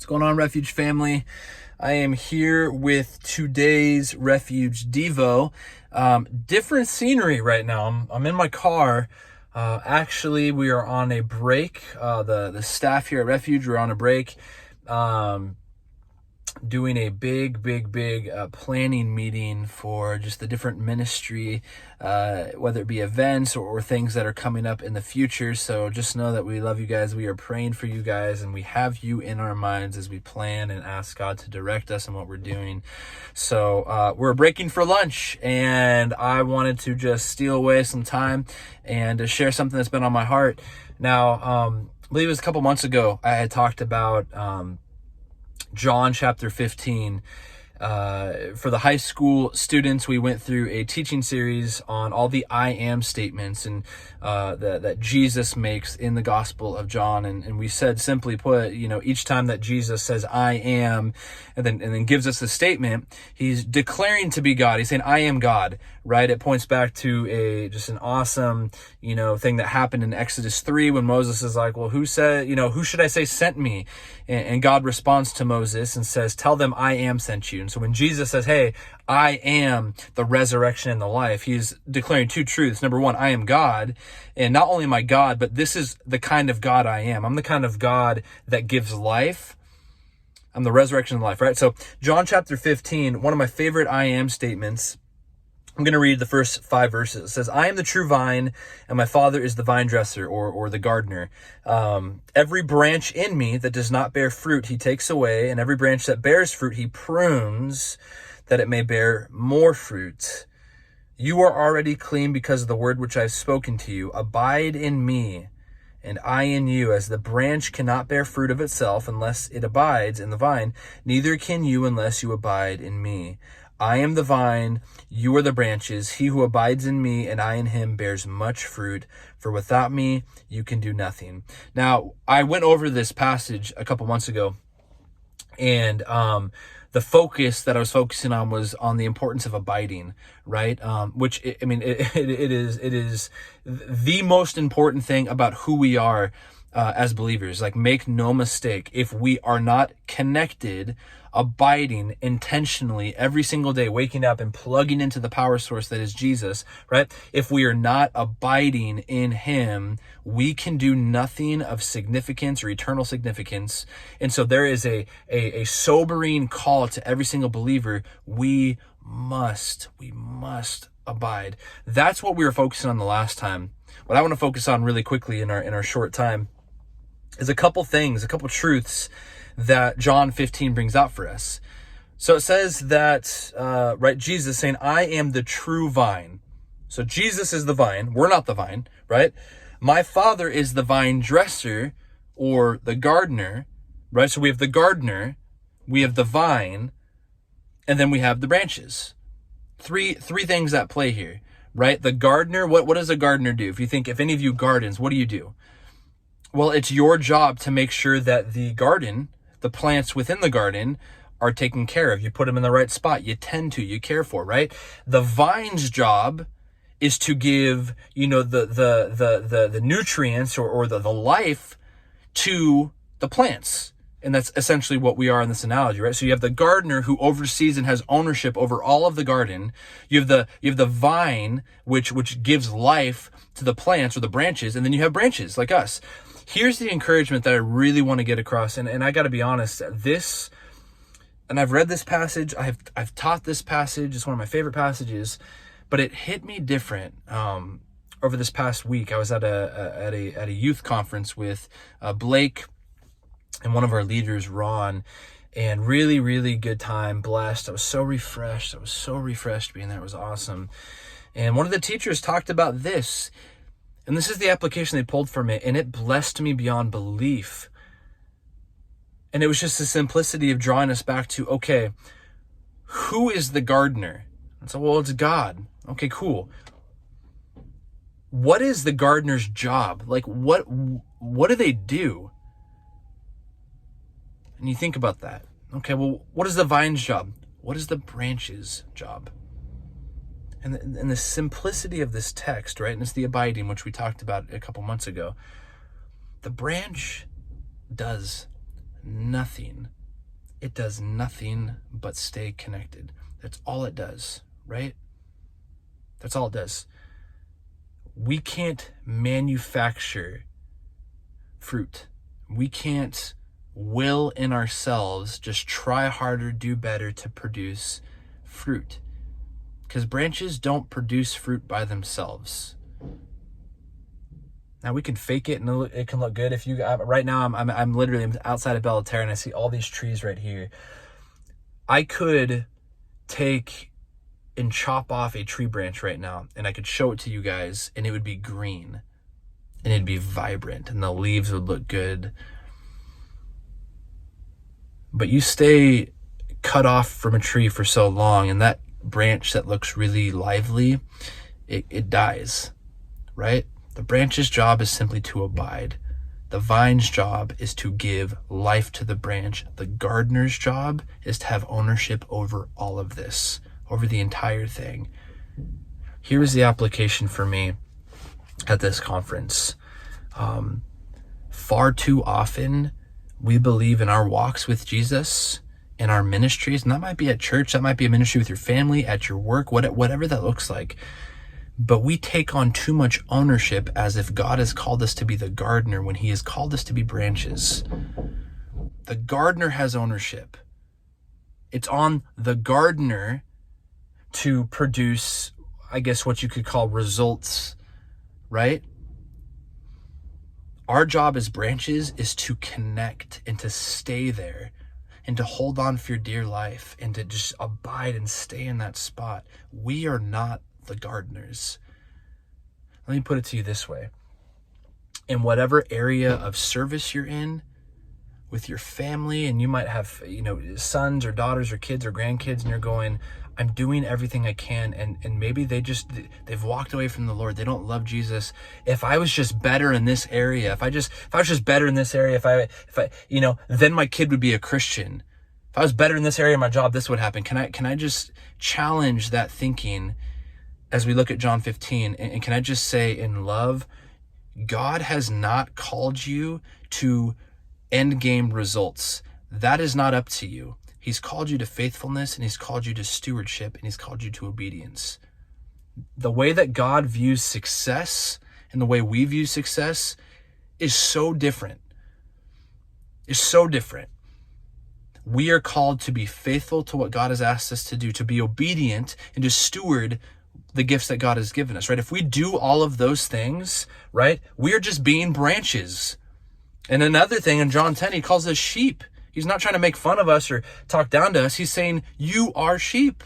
What's going on, Refuge family? I am here with today's Refuge Devo. Different scenery right now. I'm in my car. Actually, we are on a break. The staff here at Refuge, we're on a break. Doing a big planning meeting for just the different ministry, whether it be events or things that are coming up in the future. So just know that we love you guys. We are praying for you guys, and we have you in our minds as we plan and ask God to direct us in what we're doing. So we're breaking for lunch, and I wanted to just steal away some time and to share something that's been on my heart. Now, I believe it was a couple months ago, I had talked about John chapter 15. For the high school students, we went through a teaching series on all the I am statements and that Jesus makes in the Gospel of John. And we said, simply put, each time that Jesus says I am and then gives us a statement, he's declaring to be God. He's saying, I am God, right? It points back to just an awesome, thing that happened in Exodus 3 when Moses is like, well, who should I say sent me? And God responds to Moses and says, tell them I am sent you. And so when Jesus says, hey, I am the resurrection and the life, he's declaring two truths. Number one, I am God. And not only am I God, but this is the kind of God I am. I'm the kind of God that gives life. I'm the resurrection and life, right? So John chapter 15, one of my favorite I am statements. I'm going to read the first 5 verses. It says, I am the true vine, and my Father is the vine dresser, or the gardener. Every branch in me that does not bear fruit, he takes away, and every branch that bears fruit, he prunes, that it may bear more fruit. You are already clean because of the word which I've spoken to you. Abide in me, and I in you. As the branch cannot bear fruit of itself unless it abides in the vine, neither can you unless you abide in me. I am the vine, you are the branches. He who abides in me and I in him bears much fruit, for without me you can do nothing. Now, I went over this passage a couple months ago, and the focus that I was focusing on was on the importance of abiding, right? Which, it is the most important thing about who we are as believers. Like, make no mistake, if we are not connected, abiding intentionally every single day, waking up and plugging into the power source that is Jesus, right? If we are not abiding in him, we can do nothing of significance or eternal significance. And so there is a sobering call to every single believer. We must abide. That's what we were focusing on the last time. What I want to focus on really quickly in our short time is a couple truths that John 15 brings out for us. So it says that, right, Jesus saying, I am the true vine. So Jesus is the vine. We're not the vine, right? My Father is the vine dresser, or the gardener, right? So we have the gardener, we have the vine, and then we have the branches. Three things at play here, right? The gardener, what does a gardener do? If any of you gardens, what do? Well, it's your job to make sure that the garden, the plants within the garden, are taken care of. You put them in the right spot. You tend to, you care for, right? The vine's job is to give, the nutrients or the life to the plants. And that's essentially what we are in this analogy, right? So you have the gardener who oversees and has ownership over all of the garden. You have the vine, which gives life to the plants or the branches, and then you have branches like us. Here's the encouragement that I really want to get across, and I got to be honest, and I've read this passage, I've taught this passage, it's one of my favorite passages, but it hit me different over this past week. I was at a youth conference with Blake and one of our leaders, Ron, and really good time, blessed. I was so refreshed being there. It was awesome. And one of the teachers talked about this. And this is the application they pulled from it, and it blessed me beyond belief. And it was just the simplicity of drawing us back to, okay, who is the gardener? And so, well, it's God. Okay, cool. What is the gardener's job? Like, what do they do? And you think about that. Okay, well, what is the vine's job? What is the branch's job? And the simplicity of this text, right? And it's the abiding, which we talked about a couple months ago. The branch does nothing. It does nothing but stay connected. That's all it does, right? That's all it does. We can't manufacture fruit. We can't will in ourselves just try harder, do better to produce fruit. Because branches don't produce fruit by themselves. Now we can fake it and it can look good. If you right now, I'm literally outside of Bellaterra and I see all these trees right here. I could take and chop off a tree branch right now and I could show it to you guys and it would be green and it'd be vibrant and the leaves would look good. But you stay cut off from a tree for so long and that branch that looks really lively, it dies, right? The branch's job is simply to abide. The vine's job is to give life to the branch. The gardener's job is to have ownership over all of this, over the entire thing. Here's the application for me at this conference. Far too often, we believe in our walks with Jesus, in our ministries, and that might be at church, that might be a ministry with your family, at your work, whatever that looks like. But we take on too much ownership as if God has called us to be the gardener when he has called us to be branches. The gardener has ownership. It's on the gardener to produce, I guess, what you could call results, right? Our job as branches is to connect and to stay there and to hold on for your dear life and to just abide and stay in that spot. We are not the gardeners. Let me put it to you this way. In whatever area of service you're in, with your family, and you might have, sons or daughters or kids or grandkids, and you're going, I'm doing everything I can, and maybe they've walked away from the Lord. They don't love Jesus. If I was just better in this area, if I was just better in this area, if I then my kid would be a Christian. If I was better in this area of my job, this would happen. Can I just challenge that thinking as we look at John 15? And can I just say in love, God has not called you to end game results. That is not up to you. He's called you to faithfulness and he's called you to stewardship and he's called you to obedience. The way that God views success and the way we view success is so different. Is so different. We are called to be faithful to what God has asked us to do, to be obedient and to steward the gifts that God has given us, right? If we do all of those things, right, we are just being branches. And another thing in John 10, he calls us sheep. He's not trying to make fun of us or talk down to us. He's saying, you are sheep.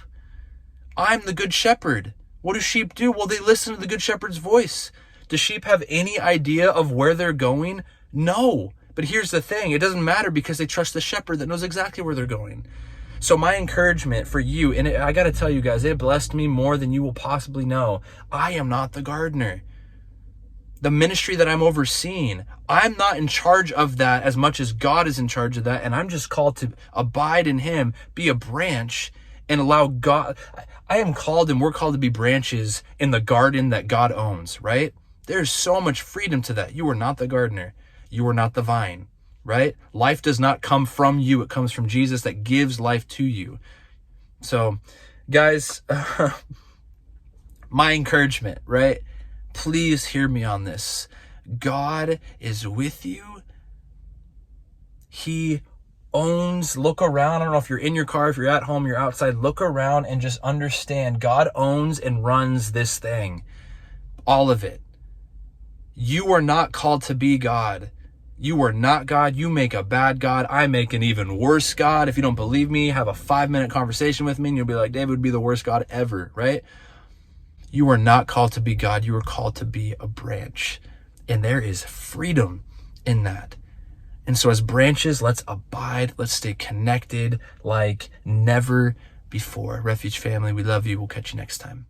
I'm the good shepherd. What do sheep do? Well, they listen to the good shepherd's voice. Do sheep have any idea of where they're going? No. But here's the thing. It doesn't matter because they trust the shepherd that knows exactly where they're going. So my encouragement for you, and I got to tell you guys, it blessed me more than you will possibly know. I am not the gardener. The ministry that I'm overseeing, I'm not in charge of that as much as God is in charge of that. And I'm just called to abide in him, be a branch, and allow God. I am called and we're called to be branches in the garden that God owns, right? There's so much freedom to that. You are not the gardener. You are not the vine, right? Life does not come from you. It comes from Jesus that gives life to you. So, guys, my encouragement, right? Please hear me on this. God is with you. He owns, look around. I don't know if you're in your car, if you're at home, you're outside, look around and just understand God owns and runs this thing. All of it. You are not called to be God. You are not God. You make a bad God. I make an even worse God. If you don't believe me, have a 5-minute conversation with me and you'll be like, David would be the worst God ever, right? You are not called to be God. You are called to be a branch. And there is freedom in that. And so as branches, let's abide. Let's stay connected like never before. Refuge family, we love you. We'll catch you next time.